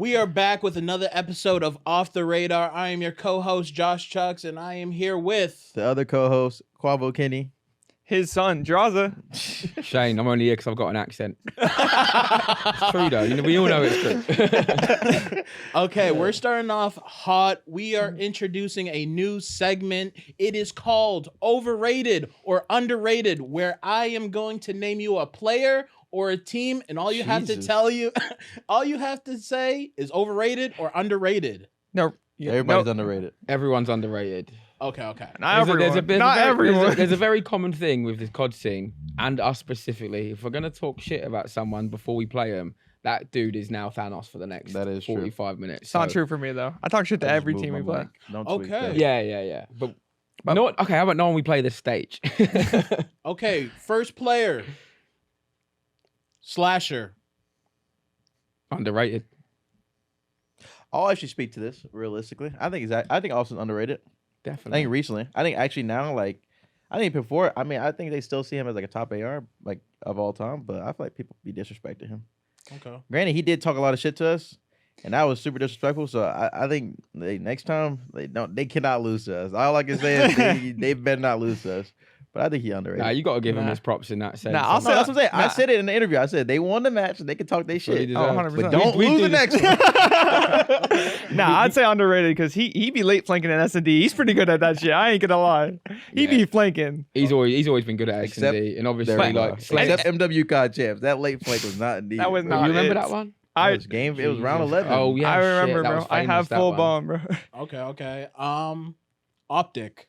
We are back with another episode of Off the Radar. I am your co-host, Josh Chx, and I am here with... The other co-host, Quavo Kenny. His son, Drazah. Shane, I'm only here because I've got an accent. It's true, though. You know, we all know it's true. Okay, we're starting off hot. We are introducing a new segment. It is called Overrated or Underrated, where I am going to name you a player or a team, and all you have to all you have to say is overrated or underrated. No, Everybody's underrated. Everyone's underrated. Okay. There's a very common thing with this COD scene, and us specifically. If we're going to talk shit about someone before we play them, that dude is now Thanos for the next 45 minutes. It's not true for me, though. I talk shit to every team we play. Okay. Yeah. But okay, how about no one we play this stage? Okay, first player. Slasher. Underrated. I'll actually speak to this realistically. I think Austin's underrated. Definitely. I think recently. I think actually now, I think before. I mean, I think they still see him as like a top AR of all time, but I feel like people be disrespecting him. Okay. Granted, he did talk a lot of shit to us, and that was super disrespectful. So I think next time they cannot lose to us. All I can say is they better not lose to us. But I think he underrated. Nah, you got to give him his props in that sense. That's what I'm saying. I said it in the interview. I said they won the match and they can talk their shit. 100%. But don't lose the next one. I'd say underrated because he be late flanking in S&D. He's pretty good at that shit. I ain't gonna lie. He be flanking. He's always been good at S&D, and obviously except MW COD champs. That late flank was not needed. That was not. You remember that one? It was round 11. Oh yeah, I remember, shit, bro. I have full bomb, bro. Okay. Optic.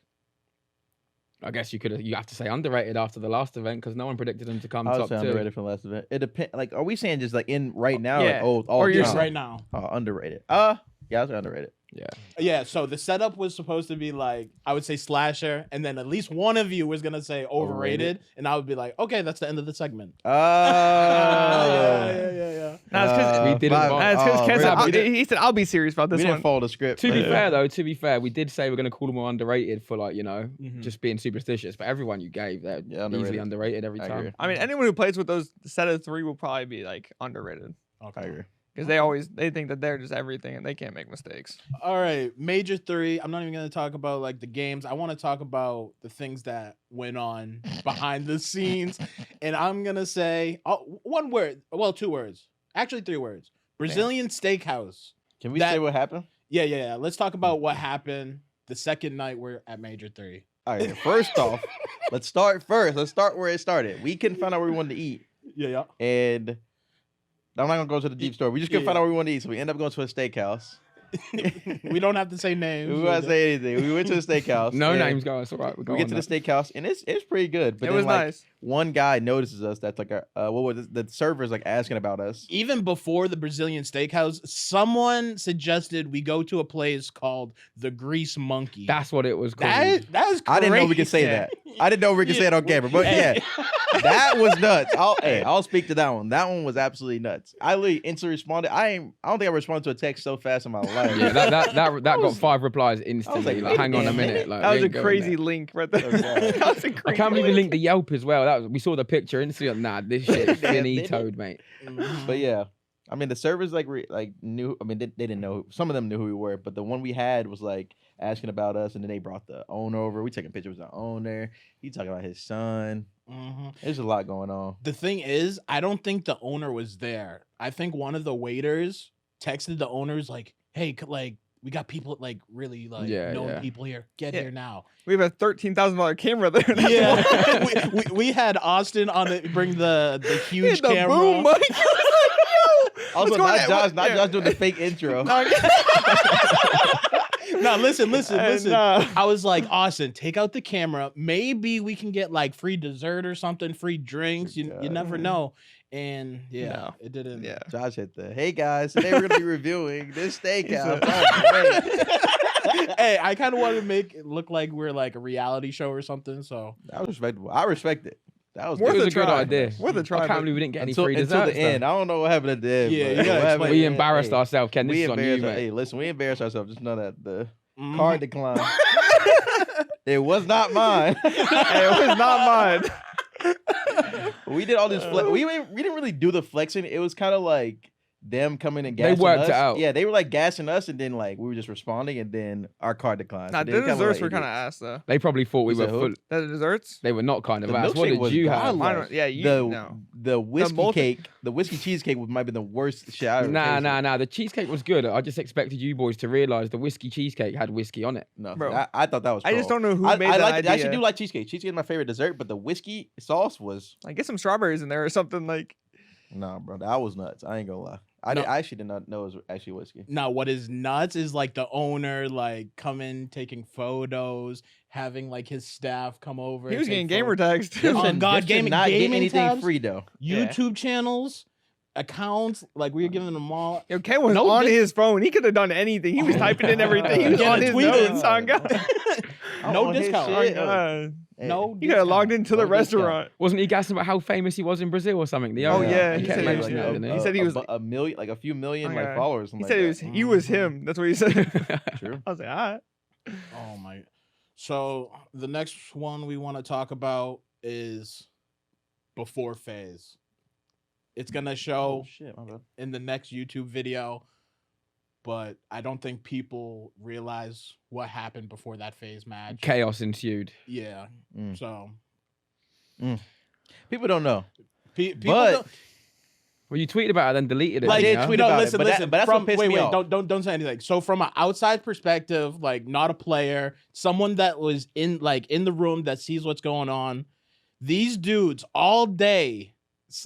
I guess you have to say underrated after the last event because no one predicted him to come I top would say 2. underrated from the last event. It depends. Like, are we saying just like in right now? Yeah. Like, Or you're Right now. Underrated. Yeah, I say underrated. Yeah, so the setup was supposed to be like, I would say slasher, and then at least one of you was going to say overrated, and I would be like, okay, that's the end of the segment. Yeah. Nah, it's because we didn't. he said, I'll be serious about this We one. didn't follow the script. To be fair, we did say we're going to call them all underrated for just being superstitious, but everyone you gave, they're easily underrated every time. I mean, anyone who plays with those set of 3 will probably be like underrated. Okay. I agree. Because they think that they're just everything and they can't make mistakes. All right, Major 3. I'm not even going to talk about like the games. I want to talk about the things that went on behind the scenes. And I'm going to say one word. Well, 2 words. Actually, 3 words. Brazilian Steakhouse. Can we say what happened? Yeah. Let's talk about what happened the second night we're at Major 3. All right, first off, let's start first. Let's start where it started. We couldn't find out where we wanted to eat. Yeah. And I'm not going to go to the deep story. We just couldn't find out where we wanted to eat, so we ended up going to a steakhouse. We don't have to say names. We won't say anything. We went to the steakhouse. No names, guys. All right, We get to the steakhouse, and it's pretty good. But It then, was nice. One guy notices us. That's like what was it? The server's like asking about us. Even before the Brazilian Steakhouse, someone suggested we go to a place called the Grease Monkey. That's what it was called. That is crazy. I didn't know we could say that. I didn't know we could say it on camera, but yeah, that was nuts. I'll speak to that one. That one was absolutely nuts. I literally instantly responded. I don't think I responded to a text so fast in my life. Yeah, that got 5 replies instantly. Like, hang on a minute. Like, That was a crazy link right there. That was a crazy I can't believe we linked the Yelp as well. We saw the picture instantly. Nah, this shit finitoed, mate. But yeah, I mean the servers knew. I mean they didn't know. Some of them knew who we were, but the one we had was like asking about us, and then they brought the owner over. We taking pictures with the owner. He talking about his son. There's a lot going on. The thing is, I don't think the owner was there. I think one of the waiters texted the owners like, "Hey, we got people really known people here. Get here now." We have a $13,000 camera there. Yeah, we had Austin on it. Bring the huge camera. Boom mic. Also, not Josh doing the fake intro. No, listen. I was like, Austin, take out the camera. Maybe we can get like free dessert or something, free drinks. You never know. And it didn't. Yeah. Josh hit the, hey guys, today we're gonna be reviewing this steakhouse. Hey, I kind of wanted to make it look like we're like a reality show or something. So that was respectable. I respect it. That was a good idea. Worth a try. I can't believe we didn't get any until free dessert. Until the end. I don't know what happened at the end. Yeah, we embarrassed ourselves, Ken. This is on you, mate. Hey, listen, we embarrassed ourselves. Just know that the card declined. It was not mine. It was not mine. We did all this. We didn't really do the flexing. It was kind of like them coming and They gassing worked us. it out. Yeah, they were like gassing us, and then like we were just responding, and then our card declined. Nah, So the they kinda desserts like were kind of idiots. ass though. They probably thought we You were said who? full. The desserts? They were not kind of The ass. What milkshake did was you have? godlike. Mine were- yeah, you no. The whiskey multi- cake, the whiskey cheesecake might have been the worst shit I ever tasted. Nah. The cheesecake was good. I just expected you boys to realize the whiskey cheesecake had whiskey on it. No, Bro. I thought that was. I just troll. don't know who I made that like. idea. I actually do like cheesecake. Cheesecake is my favorite dessert, but the whiskey sauce was. Like, get some strawberries in there or something. Like, Nah, bro, that was nuts. I ain't gonna lie. I actually did not know it was actually whiskey. Now, what is nuts is like the owner like coming, taking photos, having like his staff come over. he was take getting gamer photos. tags too. Oh, God, This should gaming- not get gaming anything tabs? free though. Yeah. YouTube channels, accounts, like we're giving them all. Yo, Ken was No, on this- his phone. He could have done anything. He was typing in everything. He was Yeah, on his tweeted. notes. On God. No on his discount. shit. On God. No, He could have logged into the No discount. restaurant. Wasn't he gassing about how famous he was in Brazil or something? The Oh, owner? yeah, he he kept said he was mentioning like that, didn't He said he was a million, like a few million, Oh, like yeah. followers. He Like said that. he was him. That's what he said. True. I was like, all right. Oh my. So the next one we want to talk about is before phase. It's gonna show Oh shit, my bad. in the next YouTube video, but I don't think people realize what happened before that phase match. Chaos ensued. Yeah. Mm. So People don't know. people But- don't, Well, you tweeted about it, then deleted it. like did didn't ya? tweet no, about it, listen, but that- listen. but that's what from, pissed wait, me wait, off. don't say anything. So from an outside perspective, like not a player, someone that was in the room that sees what's going on, these dudes all day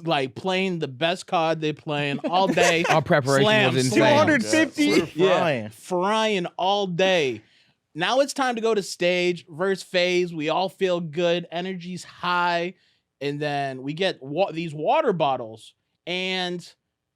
like playing the best COD they playing all day. Our preparation Slam, was slam. insane. 250. We're frying. Yeah, frying all day. Now it's time to go to stage versus phase. We all feel good, energy's high, and then we get these water bottles, and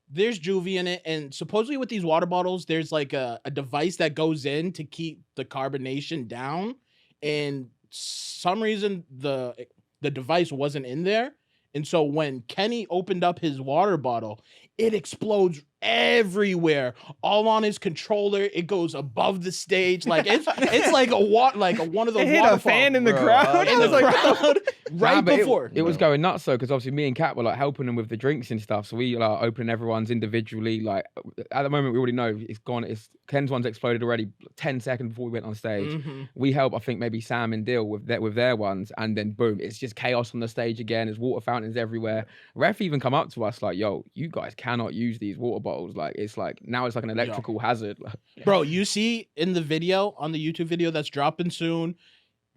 there's juvie in it. And supposedly with these water bottles, there's like a device that goes in to keep the carbonation down. And some reason the device wasn't in there. And so when Kenny opened up his water bottle, it explodes everywhere, all on his controller. It goes above the stage, like it's like one of those It hit a waterfalls. fan in the Bro, crowd. in I the was like, crowd right Nah, but before. it was Bro. going nuts though, because obviously me and Kat were like helping them with the drinks and stuff. So we like opening everyone's individually. Like at the moment, we already know it's gone. It's Ken's one's exploded already 10 seconds before we went on stage. Mhm. We help, I think maybe Sam and Dill with their ones, and then boom, it's just chaos on the stage again. There's water fountains everywhere. Ref even come up to us like, "Yo, you guys cannot use these water bottles. Like it's like now it's like an electrical hazard." Bro, you see in the video, on the YouTube video that's dropping soon,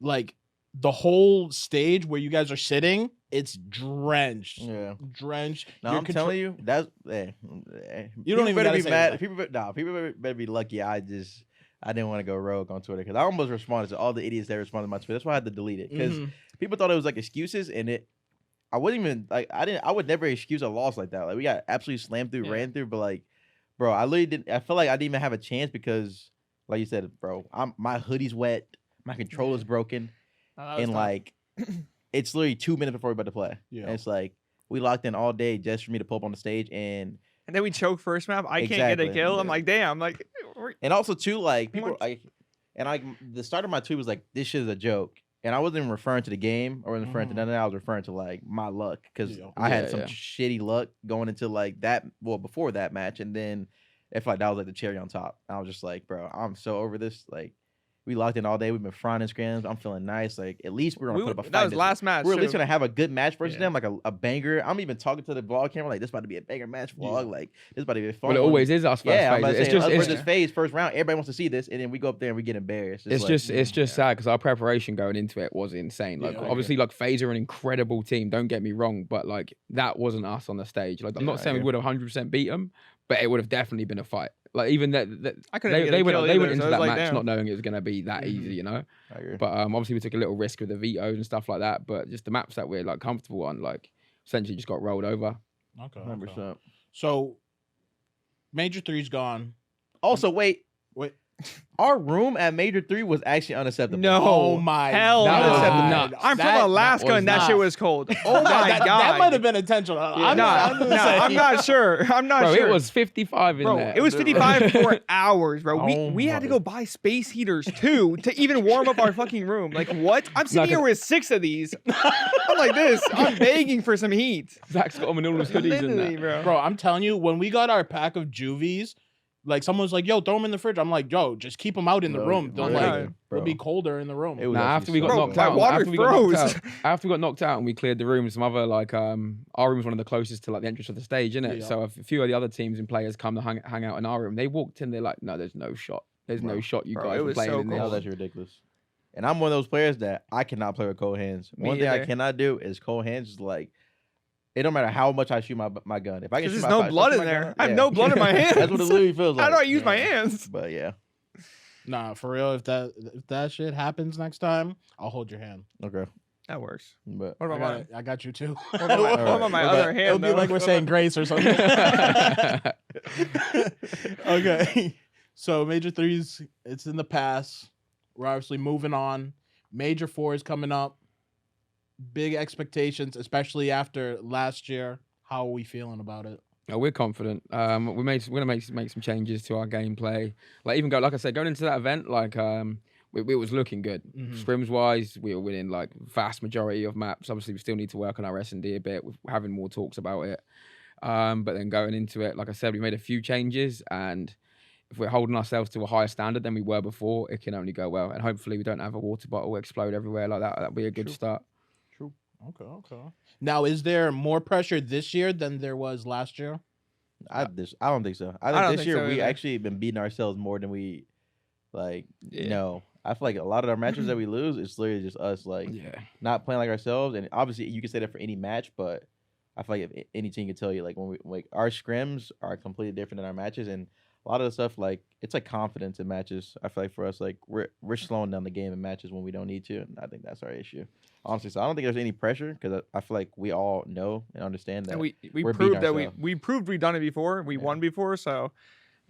like the whole stage where you guys are sitting, it's drenched. Yeah. Drenched. No, Your I'm control- telling you, that's You don't even better gotta be say mad. anything. People better be lucky. I didn't want to go rogue on Twitter because I almost responded to all the idiots that responded to my Twitter. That's why I had to delete it because Mhm. people thought it was like excuses, and I wouldn't even like. I would never excuse a loss like that. Like we got absolutely slammed through, Yeah. ran through, but like, bro, I literally didn't. I feel like I didn't even have a chance because, like you said, bro, my hoodie's wet, my controller's broken, and like, it's literally 2 minutes before we're about to play. Yeah. And it's like we locked in all day just for me to pull up on the stage and. and then we choke first map. I can't get a Exactly, kill. I'm yeah. like, damn. Like, And also too, like people, What? the start of my tweet was like, "This shit is a joke," and I wasn't even referring to the game or wasn't referring to Mhm. none of that. I was referring to like my luck because Yeah. I had Yeah, some yeah. shitty luck going into like that. Well, before that match, and then if like that was like the cherry on top. I was just like, bro, I'm so over this. Like, we locked in all day. We've been frying and scrams. I'm feeling nice. Like, at least we're gonna put up a fight. that was this- last match. We're at least too. gonna have a good match versus Yeah. them, like a banger. I'm even talking to the vlog camera like, this about to be a banger match vlog. Yeah. Like, this about to be fun. Well, it always is us first Yeah, I'm phase. about to It's say, just us it's versus phase first round. Everybody wants to see this, and then we go up there and we get embarrassed. It's like, just sad because our preparation going into it was insane. Like Yeah, I obviously, like FaZe are an incredible team. Don't get me wrong, but like that wasn't us on the stage. Like I'm Yeah, not I saying we agree. would have 100% beat them, but it would have definitely been a fight. Like even that I couldn't get a they went kill they either, went into so it that was like, match damn. not knowing it was gonna be that Mhm. easy, you know. I agree. But obviously we took a little risk with the vetoes and stuff like that. But just the maps that we're like comfortable on, like essentially just got rolled over. Okay. 100%. So Major 3's gone. Also, wait. Wait. Our room at Major 3 was actually unacceptable. No. Oh my hell That no. was God. nuts. I'm That- from Alaska was and that nuts. shit was cold. Oh my that, god. That might have been intentional. I'm I'm saying. not sure. I'm not Bro, sure. it was 55 in Bro, there. it was 55 for hours, bro. Oh We had to my- go buy space heaters too to even warm up our fucking room. Like what? I'm sitting here with 6 of these. I'm like this. I'm begging for some heat. Zach's got them in all his hoodies in Literally, there. bro. Bro, I'm telling you, when we got our pack of juvies, like someone's like, "Yo, throw them in the fridge." I'm like, "Yo, just keep them out in the Bro, room. They'll oh, like, God. it'll be colder in the room." It was Nah, actually after we got so knocked good. my out, water after we got knocked froze. out, after we got knocked out and we cleared the room, some other like our room's one of the closest to like the entrance of the stage, innit? Yeah. So a few of the other teams and players come to hang out in our room. They walked in, they're like, "No, there's no shot. There's no Bro. shot. You Bro, guys it were was playing so in That this." was actually ridiculous. And I'm one of those players that I cannot play with cold hands. Me One thing I either. cannot do is cold hands. Is like, it don't matter how much I shoot my gun. If I can There's shoot no my, blood shoot in my there. gun, I have yeah. no blood in my hands. That's what it literally feels like. How do I use my Yeah. hands? But yeah, Nah, for real. If that shit happens next time, I'll hold your hand. okay. That works. But What I about got, mine? it. I got you too. What about my, what about my Okay. other hand? It'll be though? like we're saying grace or something. Okay. So Major 3's, it's in the past. We're obviously moving on. Major 4 is coming up. Big expectations, especially after last year. How are we feeling about it? Oh, we're confident. We're gonna make some changes to our gameplay. Like I said, going into that event, like it was looking good. Mhm. Scrims wise, we were winning like vast majority of maps. Obviously, we still need to work on our S&D a bit. We're having more talks about it. But then going into it, like I said, we made a few changes, and if we're holding ourselves to a higher standard than we were before, it can only go well. And hopefully, we don't have a water bottle explode everywhere like that. That'd be a good True. start. True. Okay. Now, is there more pressure this year than there was last year? I don't think so. I I don't think this think year so we either. actually been beating ourselves more than we like. Yeah. No, I feel like a lot of our matches that we lose, it's literally just us like Yeah. not playing like ourselves. And obviously, you can say that for any match, but I feel like if any team can tell you like when we like our scrims are completely different than our matches, and a lot of the stuff like it's like confidence in matches. I feel like for us, like we're slowing down the game in matches when we don't need to, and I think that's our issue. Honestly, so I don't think there's any pressure because I feel like we all know and understand that. And we we're proved beating that ourselves. we proved we've done it before. We Yeah. won before, so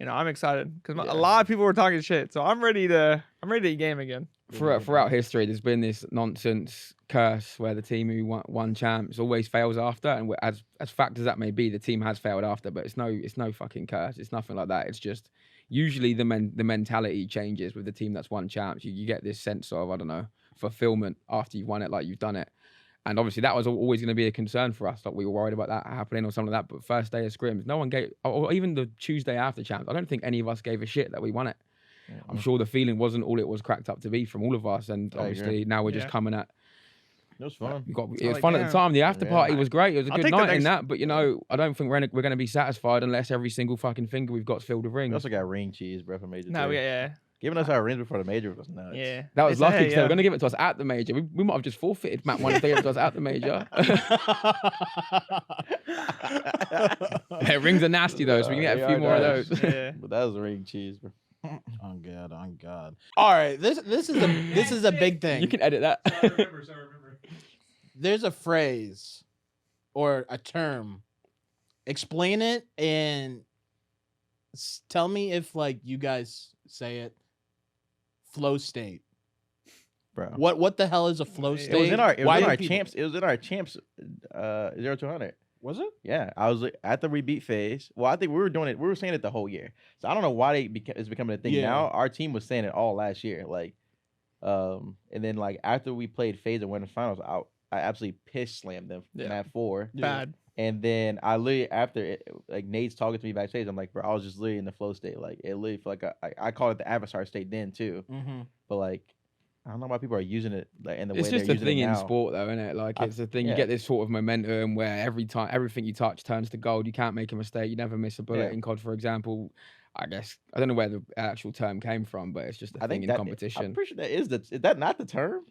I'm excited because Yeah. a lot of people were talking shit. So I'm ready to game again. Throughout history, there's been this nonsense curse where the team who won champs always fails after, and as fact as that may be, the team has failed after. But it's no fucking curse. It's nothing like that. It's just usually the mentality changes with the team that's won champs. You get this sense of, I don't know, fulfillment after you've won it, like you've done it. And obviously that was always going to be a concern for us. Like we were worried about that happening or something like that. But first day of scrims, no one gave, or even the Tuesday after champs, I don't think any of us gave a shit that we won it. I'm sure the feeling wasn't all it was cracked up to be from all of us. And I agree. obviously now we're just Yeah. coming at. It was fun. It was like, fun at damn. the time. The after Yeah. party was great. It was a I'll good take the night in next- that. But I don't think we're going to be satisfied unless every single fucking finger we've got is filled with We rings. also got ring cheese, bro, from Major. No, three. yeah, Giving us our rings before the major was nuts. yeah. That was It's lucky hey, because they were going to give it to us at the major. We might have just forfeited map one if they gave it to us at the major. Yeah, rings are nasty though, so we can get They a few are more of nice. those. Yeah. But that was ring cheese, bro. On God. All right, this is a big thing. You can edit that. There's a phrase or a term. Explain it and tell me if like you guys say it. Flow state. Bro. What the hell is a flow It was state? It was in our Why do people- champs. It was in our champs 0-200. Was it? Yeah, I was after we beat FaZe. Well, I think we were doing it. We were saying it the whole year. So I don't know why it's becoming a thing Yeah. now. Our team was saying it all last year. Like, and then like after we played FaZe and went to finals, I absolutely piss slammed them in Yeah. that 4. Bad. And then I literally after it, like Nate's talking to me backstage, I'm like, bro, I was just literally in the flow state. Like it literally felt like I call it the avatar state then too. Mm-hmm. But like I don't know why people are using it like in the It's way just they're a using thing it in now. sport, though, isn't it? Like it's a thing. yeah. You get this sort of momentum where everything you touch turns to gold. You can't make a mistake. You never miss a bullet Yeah. in COD, for example. I guess I don't know where the actual term came from, but it's just a I thing think in that competition. I'm pretty sure that is that not the term?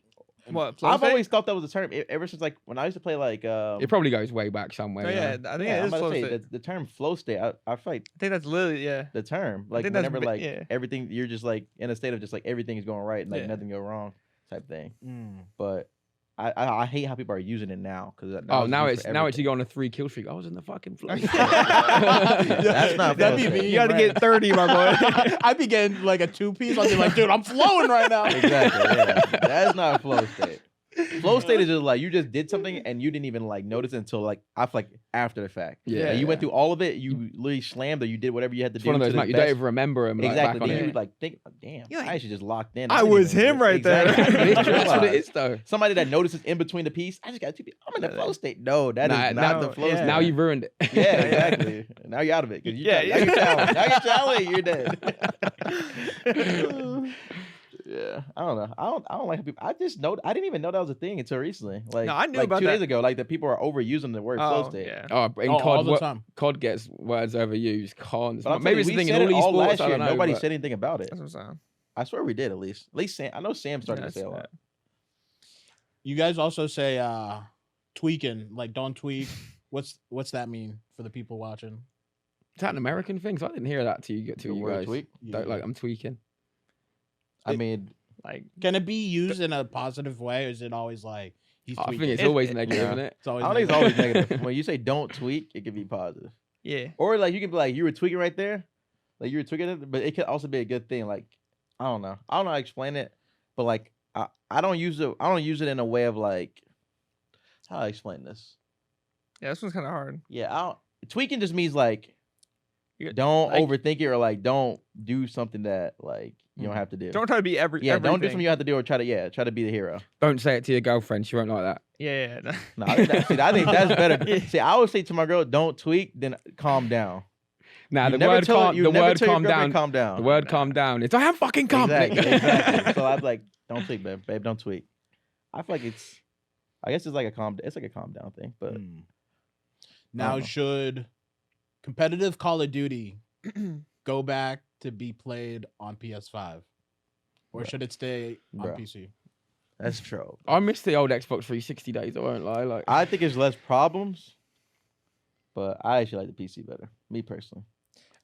What? Flow I've state? always thought that was a term ever since like when I used to play like It probably goes way back somewhere. Oh, yeah, yeah. I think yeah, it I'm is about flow to say state. the term flow state. I feel like I think that's literally the term like think that's whenever like yeah. everything you're just like in a state of just like everything is going right and like Yeah. nothing go wrong type thing. Mm. But I hate how people are using it now because now it's you go on a 3 kill streak. I was in the fucking flow. That's not That'd be flow state. me. You got to get 30, my boy. I'd be getting like a 2-piece. I'd be like, dude, I'm flowing right now. Exactly. Yeah. That's not flow state. Flow state is just like you just did something and you didn't even like notice until like after the fact. Yeah, Like, you went through all of it. You literally slammed or you did whatever you had to It's do. one of those to the nights you don't best. even remember him. Like, Exactly. back on Then it. you like think, oh, damn, You're like, I actually just locked in. I didn't was even- him right there. Exactly. That's what it is, though. Somebody that notices in between the piece. I just got 2 pieces. I'm in the flow state. No, that is not the flow yeah. state. Now you ruined it. Yeah, exactly. Now you're out of it because Yeah, now you're challenged. Now you're challenged. You're dead. Yeah, I don't know. I don't like how people. I just know. I didn't even know that was a thing until recently. Like, No, I knew like about 2 days that. ago. Like that people are overusing the word flow Oh, state. yeah. Oh, in all COD, the time. COD gets words overused. Cons. But I'm Maybe it's telling the you, thing we in said all it all esports. last year. I don't know. Nobody but- said anything about it. That's what I'm saying. I swear we did at least. At least Sam. I know Sam started Yeah, to say a lot. You guys also say tweaking, like don't tweak. What's that mean for the people watching? Is that an American thing? 'Cause I didn't hear that to you The you word guys. tweak? Don't, like I'm tweaking. I mean, Like, Can it be used in a positive way, or is it always like he's I tweaking? think it's It- always it- negative, yeah. isn't it? It's always I don't think it's negative. always negative. When you say don't tweak, it can be positive. yeah. Or like you can be like you were tweaking right there, like you were tweaking it, but it could also be a good thing. Like I don't know how to explain it, but like I don't use it. I don't use it in a way of like how do I explain this. Yeah, this one's kind of hard. Yeah, tweaking just means like You- don't like- overthink it or like don't do something that like you don't have to do. Don't try to be everything. don't do something you have to do or try to be the hero. Don't say it to your girlfriend. She won't like that. Yeah. No, I think that's better. Yeah. See, I would say to my girl, don't tweak, then calm down. Nah, You the never word tell her- calm. you The never word tell your calm girlfriend down. calm down. The word calm down. It's I am fucking calm. Exactly, nigga. exactly. So I'm like, don't tweak, babe. Babe, don't tweak. I feel like I guess it's like a calm down thing. But Hmm. Now know. should competitive Call of Duty go back to be played on PS5, or Bruh. should it stay on Bruh. PC? that's true. I miss the old Xbox 360 days. I won't lie. Like I think there's less problems, but I actually like the PC better. Me personally.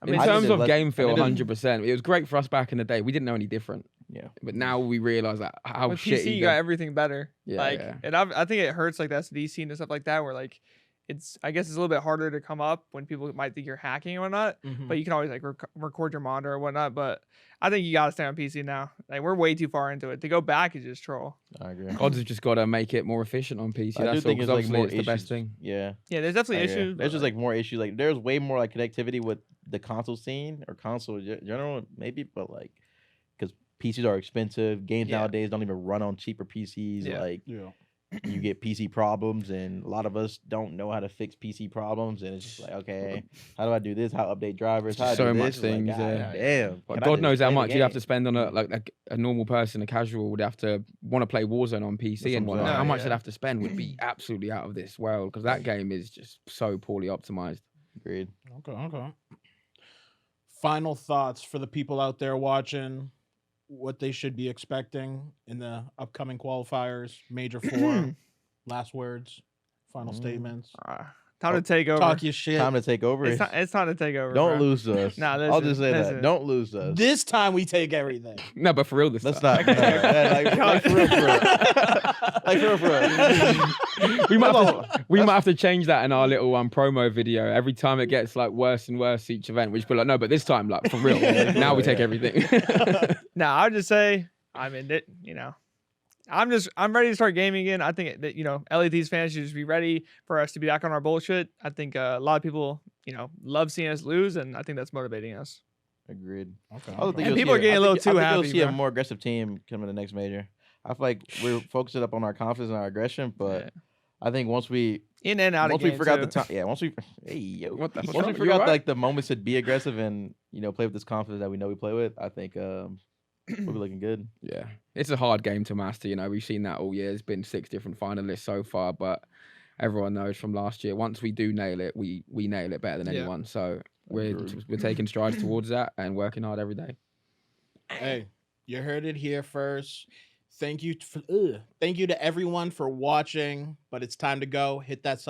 I in mean, I think terms there's of less- game feel, I mean, 100%. It was great for us back in the day. We didn't know any different, Yeah. but now we realize that how with shitty. PC, you got everything better. Yeah, like, yeah. and I think it hurts like the SD scene and stuff like that, where like I guess it's a little bit harder to come up when people might think you're hacking and whatnot. Mhm. But you can always like record your monitor or whatnot. But I think you gotta stay on PC now. Like we're way too far into it. To go back is just troll. I agree. CODs have just got to make it more efficient on PC. I do That's all. think 'Cause it's like obviously more it's issues. the best thing. Yeah. Yeah, there's definitely I agree. issues. There's but, just like more issues. Like there's way more like connectivity with the console scene or console general maybe, but like because PCs are expensive. Games Yeah. nowadays don't even run on cheaper PCs. Yeah. Like Yeah. you get PC problems, and a lot of us don't know how to fix PC problems, and it's just like, okay, how do I do this? How to update drivers? How to So do much this? It's like, things, God yeah. damn. But can I God just knows how play the much you have game? to spend on a normal person, a casual would have to want to play Warzone on PC That's and what I'm whatnot. saying. How No, much yeah. they'd have to spend would be absolutely out of this world because that game is just so poorly optimized. Agreed. Okay. Final thoughts for the people out there watching, what they should be expecting in the upcoming qualifiers, Major 4, last words, final statements. time to take over. Talk your shit. Time to take over. It's time to take over. Don't bro. lose to us. Nah, I'll just say listen. that. Don't lose to us. This time we take everything. No, but for real this Let's time. not. Like for real, for real. Like for real, for real. we might have to change that in our little promo video. Every time it gets like worse and worse each event, we just be like, no, but this time, like for real. Now we take everything. Nah, I would just say I'm in it. I'm ready to start gaming again. I think that LA Thieves fans should just be ready for us to be back on our bullshit. I think a lot of people love seeing us lose, and I think that's motivating us. Agreed. Okay. I also think And you'll people see are getting a little too I think happy, you'll see a bro. more aggressive team coming to the next major. I feel like we're focusing up on our confidence and our aggression, but Yeah. I think once we In and out once of we game forgot too. the time, yeah. Once we What the once fuck? we You forgot alright? like the moments to be aggressive and play with this confidence that we know we play with, I think we'll be looking good. Yeah, it's a hard game to master. We've seen that all year. There's been 6 different finalists so far, but everyone knows from last year, once we do nail it, we nail it better than Yeah. anyone. So we're Agreed. taking strides towards that and working hard every day. Hey, you heard it here first. Thank you to everyone for watching, but it's time to go. Hit that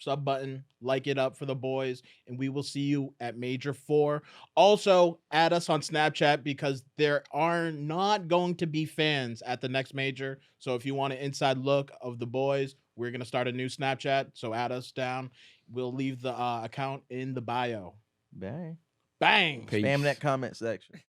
sub button, like it up for the boys, and we will see you at Major 4. Also, add us on Snapchat because there are not going to be fans at the next Major. So if you want an inside look of the boys, we're going to start a new Snapchat. So add us down. We'll leave the account in the bio. Bang. Bang. Peace. Spam that comment section.